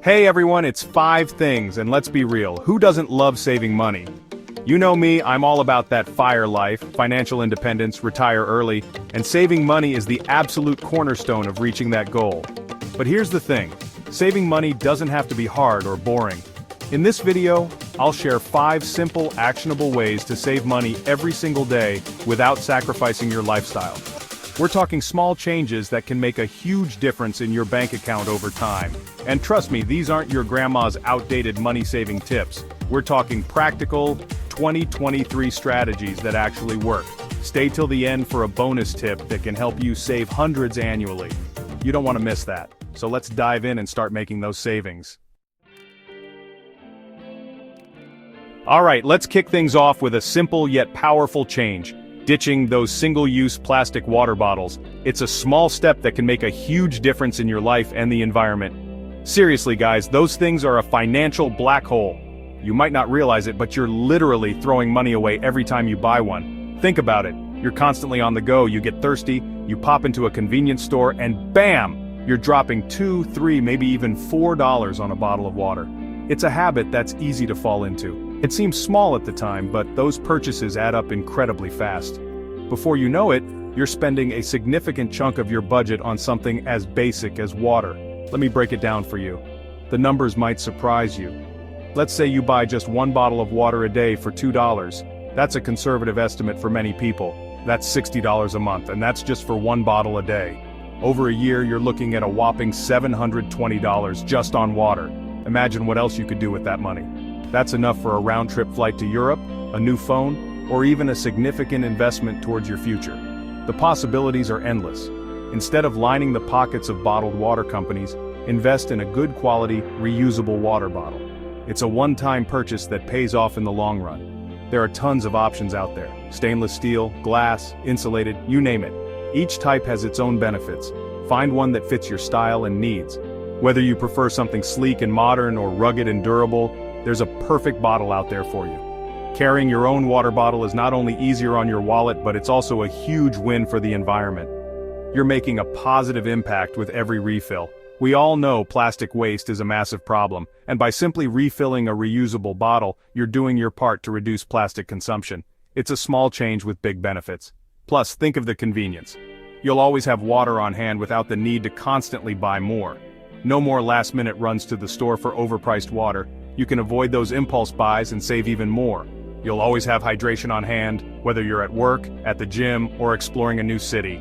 Hey everyone, it's 5 things, and let's be real, who doesn't love saving money? You know me, I'm all about that FIRE life, financial independence, retire early, and saving money is the absolute cornerstone of reaching that goal. But here's the thing, saving money doesn't have to be hard or boring. In this video, I'll share 5 simple, actionable ways to save money every single day without sacrificing your lifestyle. We're talking small changes that can make a huge difference in your bank account over time. And trust me, these aren't your grandma's outdated money-saving tips. We're talking practical, 2023 strategies that actually work. Stay till the end for a bonus tip that can help you save hundreds annually. You don't want to miss that. So let's dive in and start making those savings. Alright, let's kick things off with a simple yet powerful change. Ditching those single-use plastic water bottles. It's a small step that can make a huge difference in your life and the environment. Seriously guys, those things are a financial black hole. You might not realize it, but you're literally throwing money away every time you buy one. Think about it. You're constantly on the go, you get thirsty, you pop into a convenience store, and bam! You're dropping $2, $3, maybe even $4 on a bottle of water. It's a habit that's easy to fall into. It seems small at the time, but those purchases add up incredibly fast. Before you know it, you're spending a significant chunk of your budget on something as basic as water. Let me break it down for you. The numbers might surprise you. Let's say you buy just 1 bottle of water a day for $2. That's a conservative estimate for many people. That's $60 a month, and that's just for 1 bottle a day. Over a year, you're looking at a whopping $720 just on water. Imagine what else you could do with that money. That's enough for a round-trip flight to Europe, a new phone, or even a significant investment towards your future. The possibilities are endless. Instead of lining the pockets of bottled water companies, invest in a good quality, reusable water bottle. It's a one-time purchase that pays off in the long run. There are tons of options out there. Stainless steel, glass, insulated, you name it. Each type has its own benefits. Find one that fits your style and needs. Whether you prefer something sleek and modern or rugged and durable, there's a perfect bottle out there for you. Carrying your own water bottle is not only easier on your wallet, but it's also a huge win for the environment. You're making a positive impact with every refill. We all know plastic waste is a massive problem, and by simply refilling a reusable bottle, you're doing your part to reduce plastic consumption. It's a small change with big benefits. Plus, think of the convenience. You'll always have water on hand without the need to constantly buy more. No more last-minute runs to the store for overpriced water. You can avoid those impulse buys and save even more. You'll always have hydration on hand, whether you're at work, at the gym, or exploring a new city.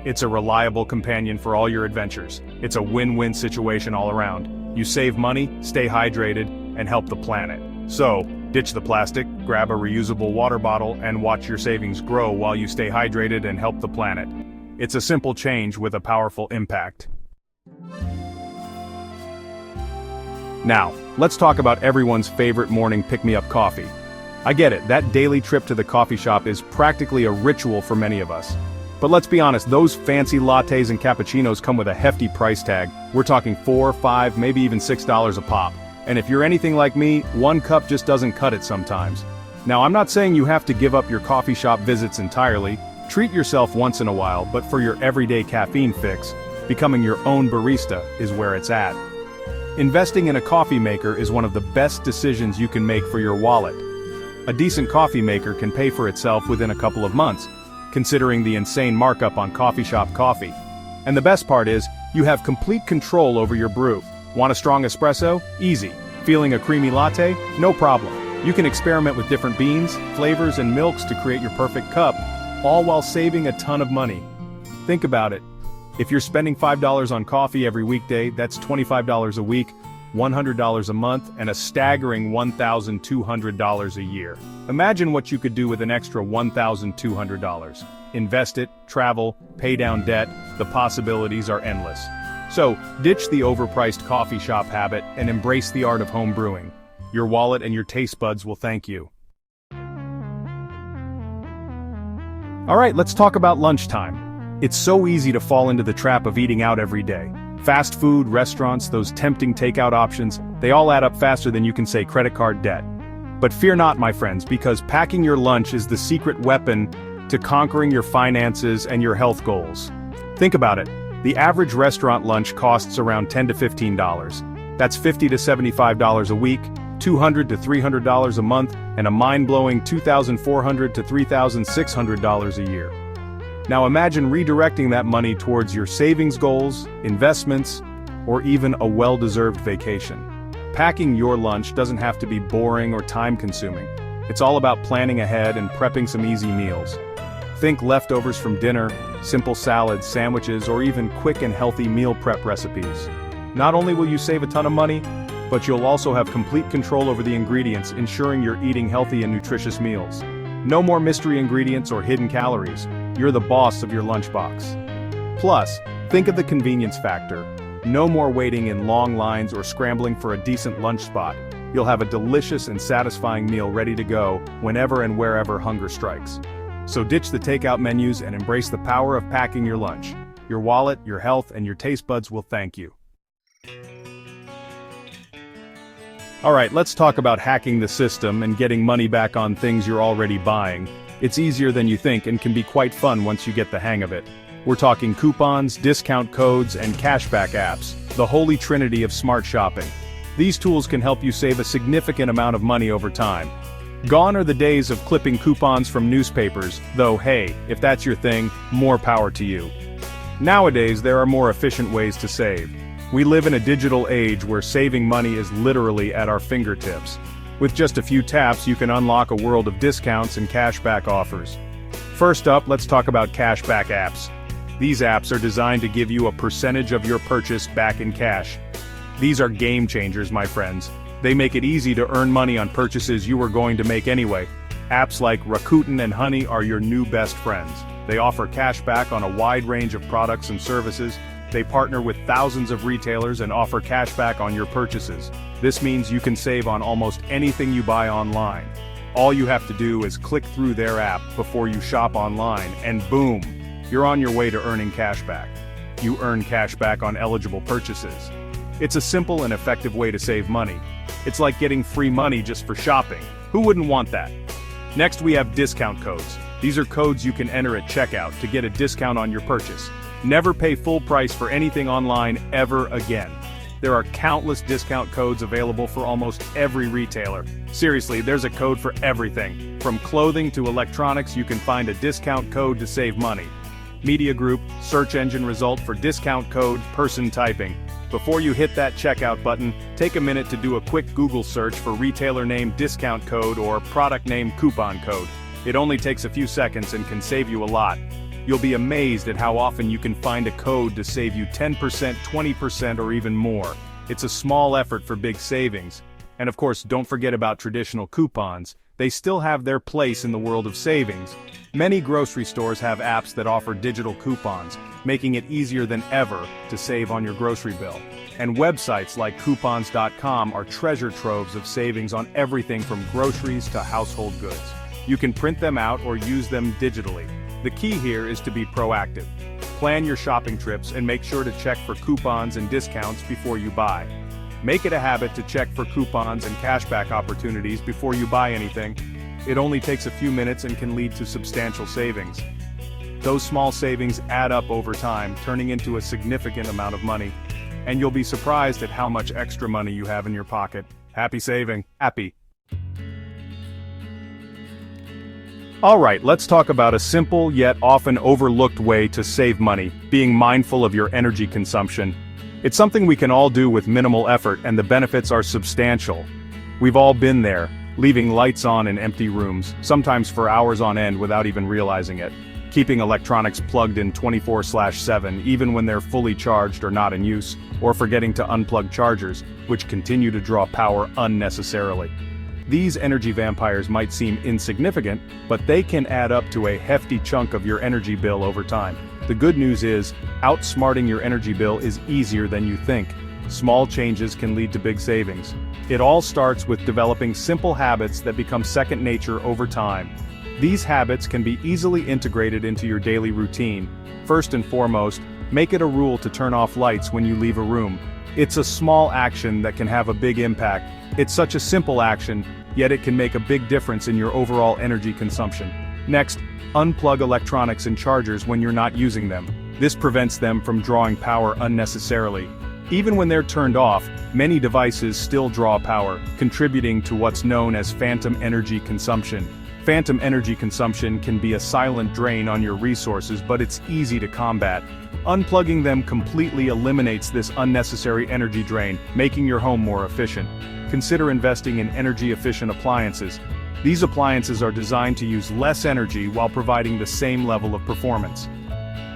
It's a reliable companion for all your adventures. It's a win-win situation all around. You save money, stay hydrated, and help the planet. So, ditch the plastic, grab a reusable water bottle, and watch your savings grow while you stay hydrated and help the planet. It's a simple change with a powerful impact. Now, let's talk about everyone's favorite morning pick-me-up coffee. I get it, that daily trip to the coffee shop is practically a ritual for many of us. But let's be honest, those fancy lattes and cappuccinos come with a hefty price tag. We're talking $4, $5, maybe even $6 a pop. And if you're anything like me, 1 cup just doesn't cut it sometimes. Now, I'm not saying you have to give up your coffee shop visits entirely. Treat yourself once in a while, but for your everyday caffeine fix, becoming your own barista is where it's at. Investing in a coffee maker is one of the best decisions you can make for your wallet. A decent coffee maker can pay for itself within a couple of months, considering the insane markup on coffee shop coffee. And the best part is, you have complete control over your brew. Want a strong espresso? Easy. Feeling a creamy latte? No problem. You can experiment with different beans, flavors, and milks to create your perfect cup, all while saving a ton of money. Think about it. If you're spending $5 on coffee every weekday, that's $25 a week, $100 a month, and a staggering $1,200 a year. Imagine what you could do with an extra $1,200. Invest it, travel, pay down debt, the possibilities are endless. So, ditch the overpriced coffee shop habit and embrace the art of home brewing. Your wallet and your taste buds will thank you. Alright, let's talk about lunchtime. It's so easy to fall into the trap of eating out every day. Fast food, restaurants, those tempting takeout options, they all add up faster than you can say credit card debt. But fear not, my friends, because packing your lunch is the secret weapon to conquering your finances and your health goals. Think about it. The average restaurant lunch costs around $10 to $15. That's $50 to $75 a week, $200 to $300 a month, and a mind-blowing $2,400 to $3,600 a year. Now imagine redirecting that money towards your savings goals, investments, or even a well-deserved vacation. Packing your lunch doesn't have to be boring or time-consuming. It's all about planning ahead and prepping some easy meals. Think leftovers from dinner, simple salads, sandwiches, or even quick and healthy meal prep recipes. Not only will you save a ton of money, but you'll also have complete control over the ingredients, ensuring you're eating healthy and nutritious meals. No more mystery ingredients or hidden calories. You're the boss of your lunchbox. Plus, think of the convenience factor. No more waiting in long lines or scrambling for a decent lunch spot. You'll have a delicious and satisfying meal ready to go whenever and wherever hunger strikes. So ditch the takeout menus and embrace the power of packing your lunch. Your wallet, your health, and your taste buds will thank you. Alright, let's talk about hacking the system and getting money back on things you're already buying. It's easier than you think and can be quite fun once you get the hang of it. We're talking coupons, discount codes, and cashback apps, the holy trinity of smart shopping. These tools can help you save a significant amount of money over time. Gone are the days of clipping coupons from newspapers, though hey, if that's your thing, more power to you. Nowadays, there are more efficient ways to save. We live in a digital age where saving money is literally at our fingertips. With just a few taps, you can unlock a world of discounts and cashback offers. First up, let's talk about cashback apps. These apps are designed to give you a percentage of your purchase back in cash. These are game changers, my friends. They make it easy to earn money on purchases you were going to make anyway. Apps like Rakuten and Honey are your new best friends. They offer cash back on a wide range of products and services. They partner with thousands of retailers and offer cash back on your purchases. This means you can save on almost anything you buy online. All you have to do is click through their app before you shop online, and boom, you're on your way to earning cash back. You earn cash back on eligible purchases. It's a simple and effective way to save money. It's like getting free money just for shopping. Who wouldn't want that? Next, we have discount codes. These are codes you can enter at checkout to get a discount on your purchase. Never pay full price for anything online ever again. There are countless discount codes available for almost every retailer. Seriously, there's a code for everything. From clothing to electronics, you can find a discount code to save money. Media group, search engine result for discount code, person typing. Before you hit that checkout button, take a minute to do a quick Google search for retailer name discount code or product name coupon code. It only takes a few seconds and can save you a lot. You'll be amazed at how often you can find a code to save you 10%, 20%, or even more. It's a small effort for big savings. And of course, don't forget about traditional coupons. They still have their place in the world of savings. Many grocery stores have apps that offer digital coupons, making it easier than ever to save on your grocery bill. And websites like coupons.com are treasure troves of savings on everything from groceries to household goods. You can print them out or use them digitally. The key here is to be proactive. Plan your shopping trips and make sure to check for coupons and discounts before you buy. Make it a habit to check for coupons and cashback opportunities before you buy anything. It only takes a few minutes and can lead to substantial savings. Those small savings add up over time, turning into a significant amount of money. And you'll be surprised at how much extra money you have in your pocket. Happy saving. Happy. Alright, let's talk about a simple yet often overlooked way to save money, being mindful of your energy consumption. It's something we can all do with minimal effort, and the benefits are substantial. We've all been there, leaving lights on in empty rooms, sometimes for hours on end without even realizing it. Keeping electronics plugged in 24/7 even when they're fully charged or not in use, or forgetting to unplug chargers, which continue to draw power unnecessarily. These energy vampires might seem insignificant, but they can add up to a hefty chunk of your energy bill over time. The good news is, outsmarting your energy bill is easier than you think. Small changes can lead to big savings. It all starts with developing simple habits that become second nature over time. These habits can be easily integrated into your daily routine. First and foremost, make it a rule to turn off lights when you leave a room. It's a small action that can have a big impact. It's such a simple action, yet it can make a big difference in your overall energy consumption. Next, unplug electronics and chargers when you're not using them. This prevents them from drawing power unnecessarily. Even when they're turned off, many devices still draw power, contributing to what's known as phantom energy consumption. Phantom energy consumption can be a silent drain on your resources, but it's easy to combat. Unplugging them completely eliminates this unnecessary energy drain, making your home more efficient. Consider investing in energy-efficient appliances. These appliances are designed to use less energy while providing the same level of performance.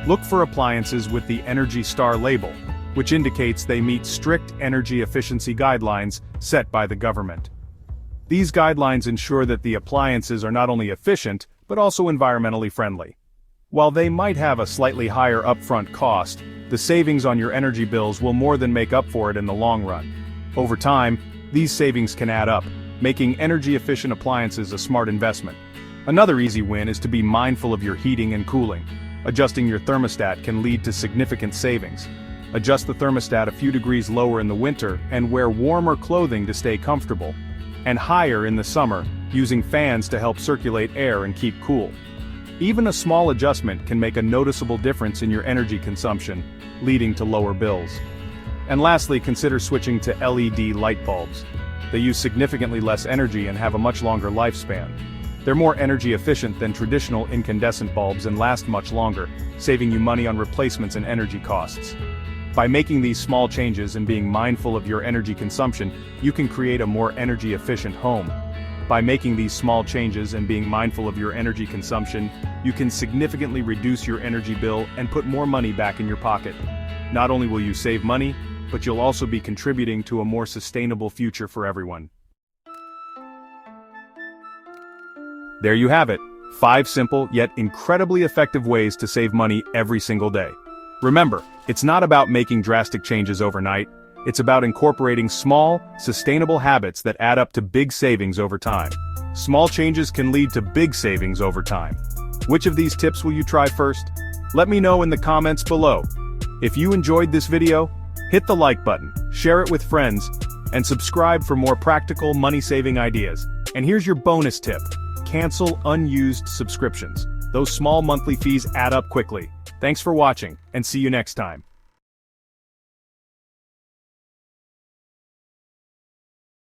Look for appliances with the Energy Star label, which indicates they meet strict energy efficiency guidelines set by the government. These guidelines ensure that the appliances are not only efficient, but also environmentally friendly. While they might have a slightly higher upfront cost, the savings on your energy bills will more than make up for it in the long run. Over time, these savings can add up, making energy-efficient appliances a smart investment. Another easy win is to be mindful of your heating and cooling. Adjusting your thermostat can lead to significant savings. Adjust the thermostat a few degrees lower in the winter and wear warmer clothing to stay comfortable, and higher in the summer, using fans to help circulate air and keep cool. Even a small adjustment can make a noticeable difference in your energy consumption, leading to lower bills. And lastly, consider switching to LED light bulbs. They use significantly less energy and have a much longer lifespan. They're more energy efficient than traditional incandescent bulbs and last much longer, saving you money on replacements and energy costs. By making these small changes and being mindful of your energy consumption, you can create a more energy-efficient home. By making these small changes and being mindful of your energy consumption, you can significantly reduce your energy bill and put more money back in your pocket. Not only will you save money, but you'll also be contributing to a more sustainable future for everyone. There you have it, 5 simple yet incredibly effective ways to save money every single day. Remember, it's not about making drastic changes overnight, it's about incorporating small, sustainable habits that add up to big savings over time. Small changes can lead to big savings over time. Which of these tips will you try first? Let me know in the comments below. If you enjoyed this video, hit the like button, share it with friends, and subscribe for more practical money-saving ideas. And here's your bonus tip. Cancel unused subscriptions. Those small monthly fees add up quickly. Thanks for watching, and see you next time.